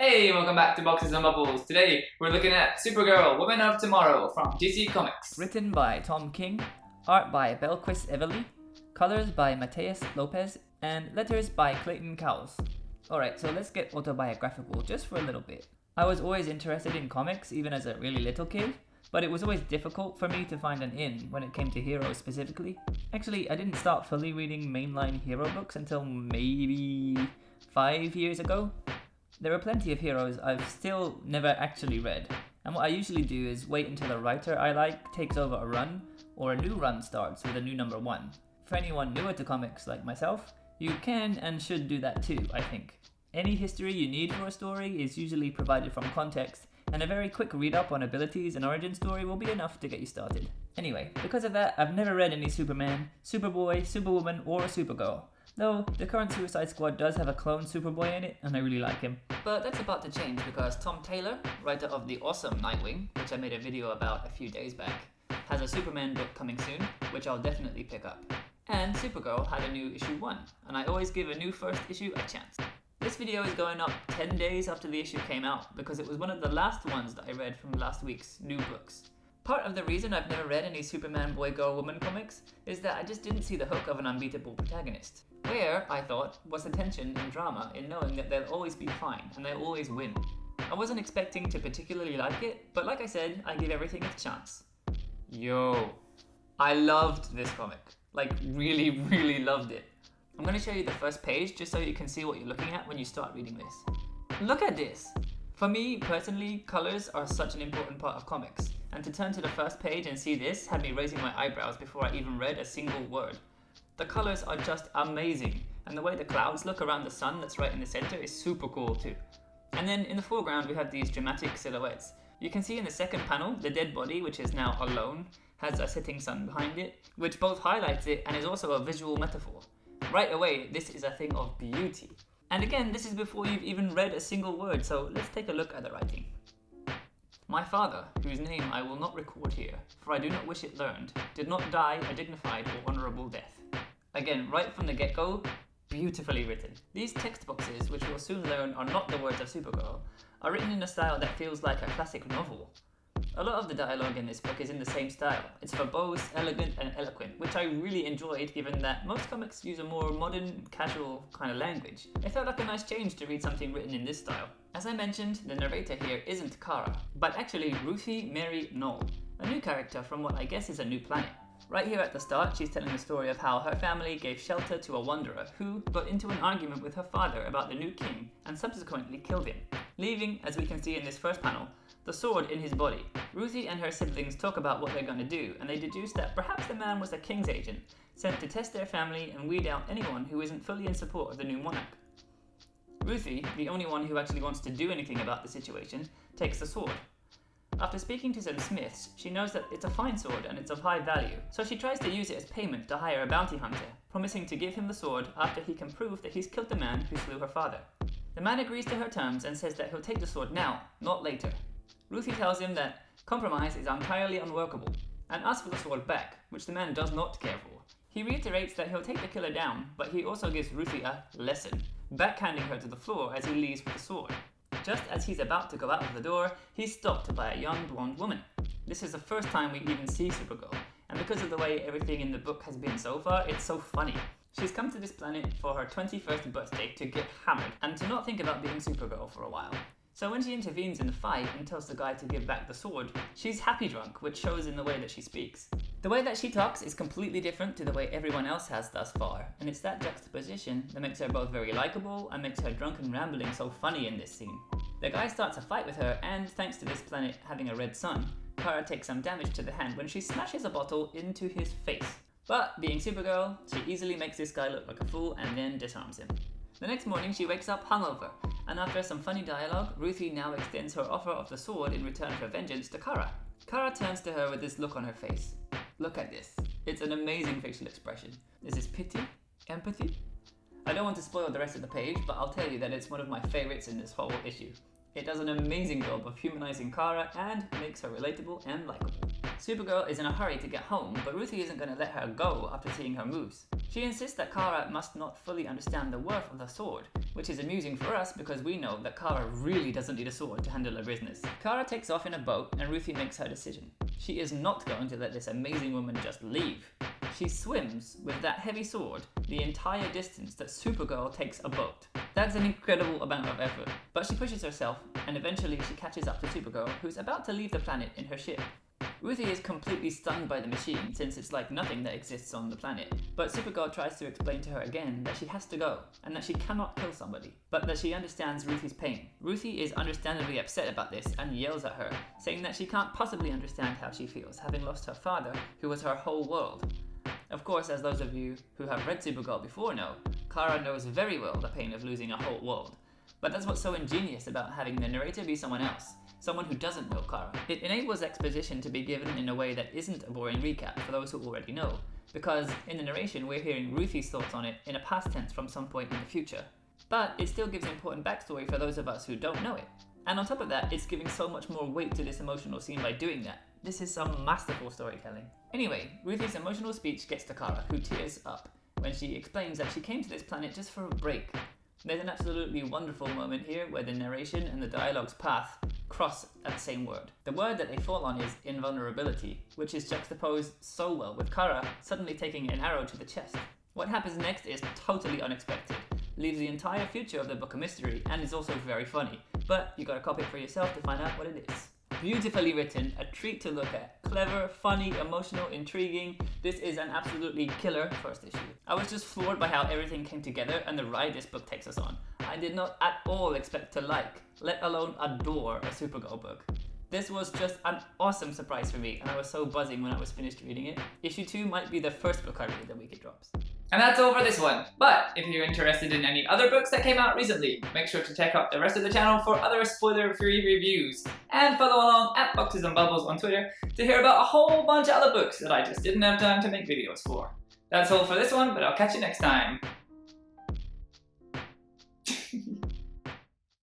Hey, welcome back to Boxes and Bubbles. Today we're looking at Supergirl Woman of Tomorrow from DC Comics. Written by Tom King, art by Bilquis Evely, colors by Mateus Lopes, and letters by Clayton Cowles. Alright, so let's get autobiographical just for a little bit. I was always interested in comics even as a really little kid, but it was always difficult for me to find an in when it came to heroes specifically. Actually, I didn't start fully reading mainline hero books until maybe 5 years ago. There are plenty of heroes I've still never actually read, and what I usually do is wait until a writer I like takes over a run, or a new run starts with a new number one. For anyone newer to comics like myself, you can and should do that too, I think. Any history you need for a story is usually provided from context, and a very quick read-up on abilities and origin story will be enough to get you started. Anyway, because of that, I've never read any Superman, Superboy, Superwoman, or Supergirl. Though, the current Suicide Squad does have a clone Superboy in it, and I really like him. But that's about to change because Tom Taylor, writer of the awesome Nightwing, which I made a video about a few days back, has a Superman book coming soon, which I'll definitely pick up. And Supergirl had a new issue 1, and I always give a new first issue a chance. This video is going up 10 days after the issue came out because it was one of the last ones that I read from last week's new books. Part of the reason I've never read any Superman Boy Girl Woman comics is that I just didn't see the hook of an unbeatable protagonist. Where, I thought, was the tension and drama in knowing that they'll always be fine and they'll always win. I wasn't expecting to particularly like it, but like I said, I give everything a chance. Yo, I loved this comic. Like, really loved it. I'm going to show you the first page just so you can see what you're looking at when you start reading this. Look at this! For me, personally, colors are such an important part of comics, and to turn to the first page and see this had me raising my eyebrows before I even read a single word. The colors are just amazing, and the way the clouds look around the sun that's right in the center is super cool too. And then in the foreground we have these dramatic silhouettes. You can see in the second panel, the dead body, which is now alone, has a setting sun behind it, which both highlights it and is also a visual metaphor. Right away, this is a thing of beauty. And again, this is before you've even read a single word, so let's take a look at the writing. My father, whose name I will not record here, for I do not wish it learned, did not die a dignified or honourable death. Again, right from the get-go, beautifully written. These text boxes, which we'll soon learn are not the words of Supergirl, are written in a style that feels like a classic novel. A lot of the dialogue in this book is in the same style. It's verbose, elegant, and eloquent, which I really enjoyed given that most comics use a more modern, casual kind of language. It felt like a nice change to read something written in this style. As I mentioned, the narrator here isn't Kara, but actually Ruthie Mary Knoll, a new character from what I guess is a new planet. Right here at the start, she's telling the story of how her family gave shelter to a wanderer who got into an argument with her father about the new king and subsequently killed him, leaving, as we can see in this first panel, the sword in his body. Ruthie and her siblings talk about what they're going to do, and they deduce that perhaps the man was a king's agent, sent to test their family and weed out anyone who isn't fully in support of the new monarch. Ruthie, the only one who actually wants to do anything about the situation, takes the sword. After speaking to some smiths, she knows that it's a fine sword and it's of high value, so she tries to use it as payment to hire a bounty hunter, promising to give him the sword after he can prove that he's killed the man who slew her father. The man agrees to her terms and says that he'll take the sword now, not later. Ruthie tells him that compromise is entirely unworkable, and asks for the sword back, which the man does not care for. He reiterates that he'll take the killer down, but he also gives Ruthie a lesson, backhanding her to the floor as he leaves with the sword. Just as he's about to go out of the door, he's stopped by a young blonde woman. This is the first time we even see Supergirl, and because of the way everything in the book has been so far, it's so funny. She's come to this planet for her 21st birthday to get hammered, and to not think about being Supergirl for a while. So when she intervenes in the fight and tells the guy to give back the sword, she's happy drunk, which shows in the way that she speaks. The way that she talks is completely different to the way everyone else has thus far, and it's that juxtaposition that makes her both very likable and makes her drunken rambling so funny in this scene. The guy starts a fight with her, and thanks to this planet having a red sun, Kara takes some damage to the hand when she smashes a bottle into his face. But, being Supergirl, she easily makes this guy look like a fool and then disarms him. The next morning she wakes up hungover, and after some funny dialogue, Ruthie now extends her offer of the sword in return for vengeance to Kara. Kara turns to her with this look on her face. Look at this. It's an amazing facial expression. Is this pity? Empathy? I don't want to spoil the rest of the page, but I'll tell you that it's one of my favorites in this whole issue. It does an amazing job of humanizing Kara and makes her relatable and likable. Supergirl is in a hurry to get home, but Ruthie isn't going to let her go after seeing her moves. She insists that Kara must not fully understand the worth of the sword, which is amusing for us because we know that Kara really doesn't need a sword to handle her business. Kara takes off in a boat and Ruthie makes her decision. She is not going to let this amazing woman just leave. She swims with that heavy sword the entire distance that Supergirl takes a boat. That's an incredible amount of effort, but she pushes herself and eventually she catches up to Supergirl, who's about to leave the planet in her ship. Ruthie is completely stunned by the machine since it's like nothing that exists on the planet, but Supergirl tries to explain to her again that she has to go and that she cannot kill somebody, but that she understands Ruthie's pain. Ruthie is understandably upset about this and yells at her, saying that she can't possibly understand how she feels having lost her father, who was her whole world. Of course, as those of you who have read Supergirl before know, Kara knows very well the pain of losing a whole world. But that's what's so ingenious about having the narrator be someone else, someone who doesn't know Kara. It enables exposition to be given in a way that isn't a boring recap for those who already know, because in the narration we're hearing Ruthie's thoughts on it in a past tense from some point in the future. But it still gives important backstory for those of us who don't know it. And on top of that, it's giving so much more weight to this emotional scene by doing that. This is some masterful storytelling. Anyway, Ruthie's emotional speech gets to Kara, who tears up when she explains that she came to this planet just for a break. There's an absolutely wonderful moment here where the narration and the dialogue's path cross at the same word. The word that they fall on is invulnerability, which is juxtaposed so well with Kara suddenly taking an arrow to the chest. What happens next is totally unexpected, leaves the entire future of the book a mystery, and is also very funny, but you gotta copy it for yourself to find out what it is. Beautifully written, a treat to look at. Clever, funny, emotional, intriguing. This is an absolutely killer first issue. I was just floored by how everything came together and the ride this book takes us on. I did not at all expect to like, let alone adore, a Supergirl book. This was just an awesome surprise for me, and I was so buzzing when I was finished reading it. Issue 2 might be the first book I read the week it drops. And that's all for this one. But if you're interested in any other books that came out recently, make sure to check out the rest of the channel for other spoiler-free reviews. And follow along at Boxes&bubbles on Twitter to hear about a whole bunch of other books that I just didn't have time to make videos for. That's all for this one, but I'll catch you next time.